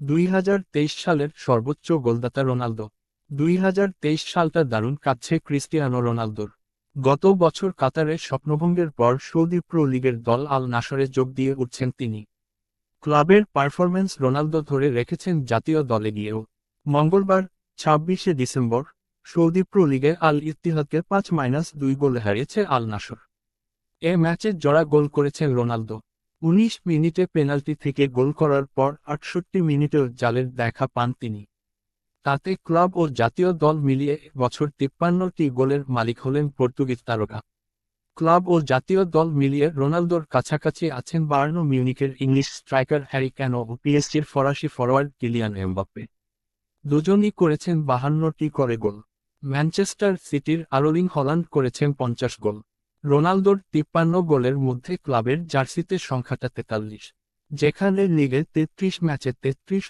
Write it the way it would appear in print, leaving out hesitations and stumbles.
2023 সালের সর্বোচ্চ গোলদাতা রোনালদো। 2023 সালটা দারুণ কাটছে ক্রিস্টিয়ানো রোনালদোর। গত বছর কাতারের স্বপ্নভঙ্গের পর সৌদি প্রো লিগের দল আল নাসরে যোগ দিয়ে উঠছেন তিনি। ক্লাবের পারফরম্যান্স রোনালদো ধরে রেখেছেন জাতীয় দলে গিয়েও। মঙ্গলবার 26শে ডিসেম্বর সৌদি প্রো লিগে আল ইত্তিহাদকে 5-2 গোলে হারিয়েছে আল নাসর। এ ম্যাচে জোড়া গোল করেছেন রোনালদো। 19 মিনিটে পেনাল্টি থেকে গোল করার পর 68 মিনিটেও জালের দেখা পান তিনি। তাতে ক্লাব ও জাতীয় দল মিলিয়ে বছর 53টি গোলের মালিক হলেন পর্তুগিজ তারকা। ক্লাব ও জাতীয় দল মিলিয়ে রোনালদোর কাছাকাছি আছেন বায়ার্ন মিউনিখের ইংলিশ স্ট্রাইকার হ্যারি ক্যান ও পিএসজির ফরাসি ফরোয়ার্ড কিলিয়ান এমবাপ্পে। দুজনই করেছেন 52টি করে গোল। ম্যানচেস্টার সিটির আরলিং হল্যান্ড করেছেন 50 গোল। রোনালদোর 53 গোলের মধ্যে ক্লাবের জার্সিতে সংখ্যাটা 43, যেখানে লিগে 33 ম্যাচে 33